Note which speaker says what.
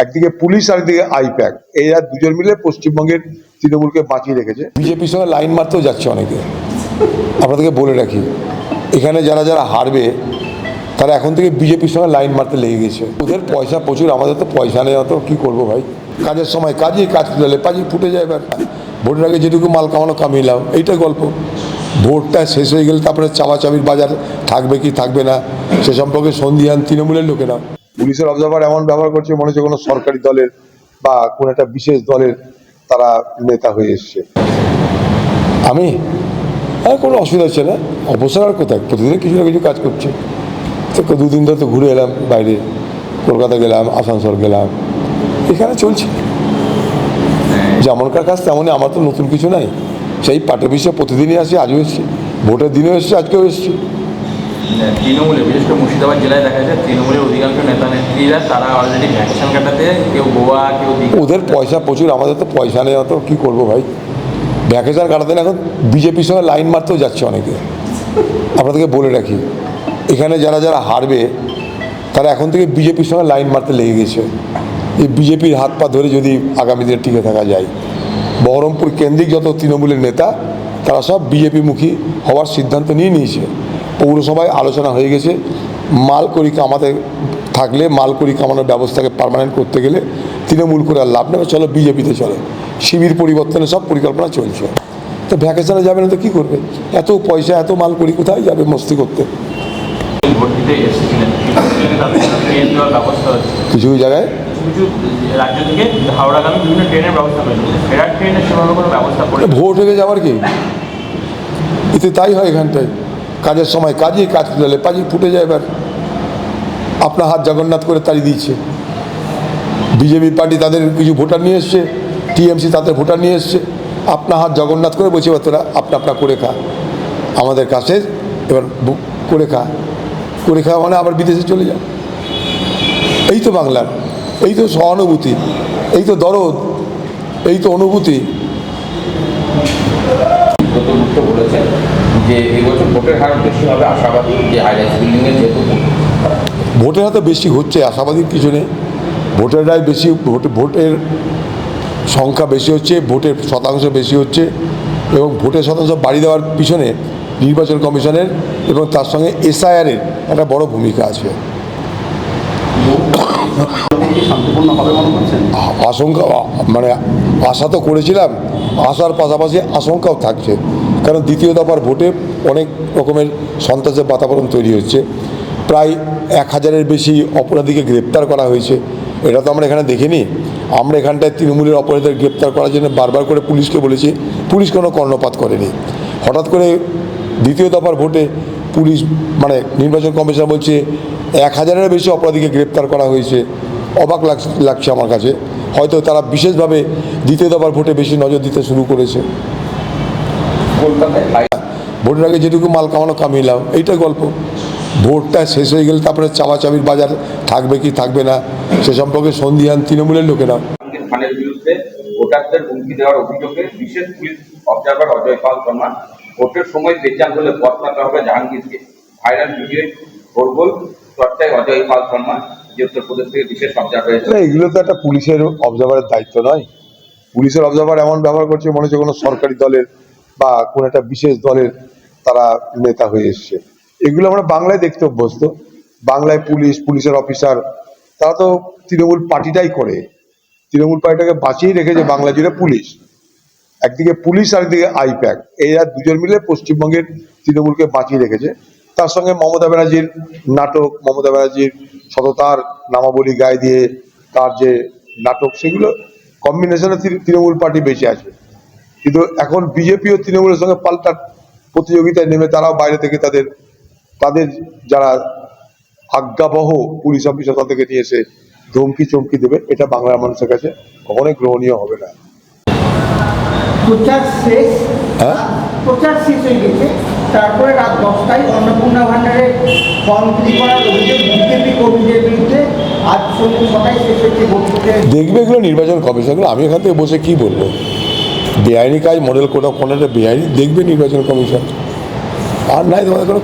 Speaker 1: একদিকে পুলিশ আর একদিকে আইপ্যাক, এরা দুজন মিলে পশ্চিমবঙ্গের তৃণমূলকে বাঁচিয়ে রেখেছে। বিজেপির সঙ্গে লাইন মারতেও যাচ্ছে অনেকে। আপনাদেরকে বলে রাখি, এখানে যারা যারা হারবে তারা এখন থেকে বিজেপির সঙ্গে লাইন মারতে লেগে গেছে। ওদের পয়সা প্রচুর, আমাদের তো পয়সা নেই অত, কী করবো ভাই। কাজের সময় কাজই, কাজ তুলে পাজি ফুটে যায়। এবার ভোটের আগে যেটুকু মাল কামানো কামিয়ে নাও, এইটাই গল্প। ভোটটা শেষ হয়ে গেলে তারপরে চাওয়াচাবির বাজার থাকবে কি থাকবে না সে সম্পর্কে সন্দিহান তৃণমূলের লোকেরা। পুলিশের অবজারভার এমন ব্যবহার করছে মনে হচ্ছে কোনো সরকারি দলের বা কোনো একটা বিশেষ দলের তারা নেতা হয়ে এসছে। আমি কোনো অসুবিধা হচ্ছে না, অবসর আর কোথায়, প্রতিদিন কিছু না কিছু কাজ করছে। তো দুদিন ধরে তো ঘুরে এলাম বাইরে, কলকাতা গেলাম, আসানসোল গেলাম, এখানে চলছে। যেমনকার কাজ তেমনই, আমার তো নতুন কিছু নাই। সেই পাটে বিষয়ে প্রতিদিনই আসি, আজও এসেছি, ভোটের দিনেও এসেছি, আজকেও এসেছি।
Speaker 2: তৃণমূলে বিশেষ করে মুর্শিদাবাদ জেলায় দেখা যায় তৃণমূলের অধিকাংশ নেতা নেত্রীরা তারা অলরেডি ভ্যাকসিন কাটাতে, কেউ গোয়া, কেউ
Speaker 1: ওদের পয়সা প্রচুর, আমাদের তো পয়সা নেই অত, কী করবো ভাই। ভ্যাকেশন কাটাতে এখন বিজেপির সঙ্গে লাইন মারতেও যাচ্ছে অনেকে। আপনাদেরকে বলে রাখি, এখানে যারা যারা হারবে তারা এখন থেকে বিজেপির সঙ্গে লাইন মারতে লেগে গেছে। এই বিজেপির হাত পা ধরে যদি আগামী দিনে টিকে থাকা যায়। বহরমপুর কেন্দ্রিক যত তৃণমূলের নেতা তারা সব বিজেপিমুখী হওয়ার সিদ্ধান্ত নিয়ে নিয়েছে। পৌরসভায় আলোচনা হয়ে গেছে, মালকড়ি কামাতে থাকলে মালকড়ি কামানোর ব্যবস্থাকে পার্মানেন্ট করতে গেলে তৃণমূল করে আর লাভ নেবে, চলো বিজেপিতে চলো। শিবির পরিবর্তনের সব পরিকল্পনা চলছে। তো ভ্যাকেশনে যাবে না তো কী করবে? এত পয়সা, এত মালকড়ি কোথায় যাবে মস্তি করতে? কিছু জায়গায়
Speaker 2: রাজ্য থেকে হাওড়াগামী বিভিন্ন ট্রেনের ব্যবস্থা করেছে, ফেরার ট্রেনের সেভাবে কোনো ব্যবস্থা করে
Speaker 1: ভোট হয়ে যাওয়ার কি, এতে তাই হয়। এখানটায় কাজের সময় কাজই, কাজ তুলে পাজি ফুটে যায়। এবার আপনার হাত জগন্নাথ করে তাড়িয়ে দিচ্ছে। বিজেপি পার্টি তাদের কিছু ভোটার নিয়ে এসছে, টিএমসি তাদের ভোটার নিয়ে এসছে, আপনার হাত জগন্নাথ করে বলছে এবার তোরা আপনা করে খা, আমাদের কাছে এবার করে খা। করে খাওয়া মানে আবার বিদেশে চলে যাও। এই তো বাংলার, এই তো সহানুভূতি, এই তো দরদ, এই তো অনুভূতি।
Speaker 2: বলেছেন যে এবছর ভোটের হার বেশি হবে, আশাবাদী যে হাইরাইজ বিল্ডিংয়ের যেহেতু
Speaker 1: ভোটের হাতে বেশি হচ্ছে, আশাবাদীর কিছু নেই। ভোটেররাই বেশি, ভোটের সংখ্যা বেশি হচ্ছে, ভোটের শতাংশ বেশি হচ্ছে, এবং ভোটের শতাংশ বাড়িয়ে দেওয়ার পিছনে নির্বাচন কমিশনের এবং তার সঙ্গে এসআইআরের একটা বড় ভূমিকা আছে। আশঙ্কা মানে আশা তো করেছিলাম, আশার পাশাপাশি আশঙ্কাও থাকছে। কারণ দ্বিতীয় দফার ভোটে অনেক রকমের সন্ত্রাসের বাতাবরণ তৈরি হচ্ছে। প্রায় 1000-এর বেশি অপরাধীকে গ্রেপ্তার করা হয়েছে। এটা তো আমরা এখানে দেখিনি। আমরা এখানটায় তৃণমূলের অপরাধীদের গ্রেপ্তার করার জন্য বারবার করে পুলিশকে বলেছি, পুলিশ কোনো কর্ণপাত করেনি। হঠাৎ করে দ্বিতীয় দফার ভোটে পুলিশ মানে নির্বাচন কমিশন বলছে 1000-এর বেশি অপরাধীকে গ্রেপ্তার করা হয়েছে। অবাক লাগছে আমার কাছে। হয়তো তারা বিশেষভাবে দ্বিতীয় দফার ভোটে বেশি নজর দিতে শুরু করেছে। ভোটের আগে যেটুকু মাল কামানো কামিয়ে নাও, এইটাই গল্প। ভোটটা শেষ হয়ে গেলে তারপরে চাওয়াচাবির বাজার থাকবে কি থাকবে না সে সম্পর্কে সন্দিহান তৃণমূলের লোকেরা।
Speaker 2: খানের বিরুদ্ধে ভোটারদের হুমকি দেওয়ার অভিযোগে বিশেষ পুলিশ অবজারভার অজয় পাল শর্মা, ভোটের সময় বেচান হলে বদলাতে হবে জাহাঙ্গীরকে। ভাইরাল ভিডিও গোলগোল চর্চায় অজয় পাল শর্মা, যে উত্তরপ্রদেশ থেকে বিশেষ অবজারভার হয়েছে।
Speaker 1: এগুলো তো একটা পুলিশের অবজারভারের দায়িত্ব নয়। পুলিশের অবজারভার এমন ব্যবহার করছে মনে হচ্ছে কোনো সরকারি দলের বা কোনো একটা বিশেষ দলের তারা নেতা হয়ে এসছে। এগুলো আমরা বাংলায় দেখতে অভ্যস্ত। বাংলায় পুলিশ, পুলিশের অফিসার তারা তো তৃণমূল পার্টিটাই করে, তৃণমূল পার্টিটাকে বাঁচিয়ে রেখেছে বাংলা জুড়ে পুলিশ। একদিকে পুলিশ আর একদিকে আইপ্যাক, এরা দুজন মিলে পশ্চিমবঙ্গের তৃণমূলকে বাঁচিয়ে রেখেছে। তার সঙ্গে মমতা ব্যানার্জির নাটক, মমতা ব্যানার্জির সততার নামাবলী গায়ে দিয়ে তার যে নাটক, সেগুলো কম্বিনেশনে তৃণমূল পার্টি বেঁচে আছে। কিন্তু এখন বিজেপি ও তৃণমূলের সঙ্গে পাল্টা প্রতিযোগিতায় নেমে তারাও বাইরে থেকে তাদের যারা আজ্ঞাবহ পুলিশ অফিসার তাদেরকে নিয়ে এসে ধমকি চমকি দেবে। এটা বাংলার মানুষের কাছে কখনোই গ্রহণীয় হবে না।
Speaker 3: প্রচার শেষ হয়ে গেছে, তারপরে রাত 10টায় অন্নপূর্ণা ভান্ডারের ফর্ম ফিল করার অভিযোগ বিজেপি কর্মীদের বিরুদ্ধে আজ সন্ধ্যে 6টায় শেষ হয়েছে।
Speaker 1: দেখবে এগুলো নির্বাচন কমিশনগুলো, আমি এখান থেকে বসে কি বলবো? বেআইনি কাজ, মডেল কোটা কোনটা বেআইনি দেখবে নির্বাচন কমিশন। আর নাই তোমাদের কোনো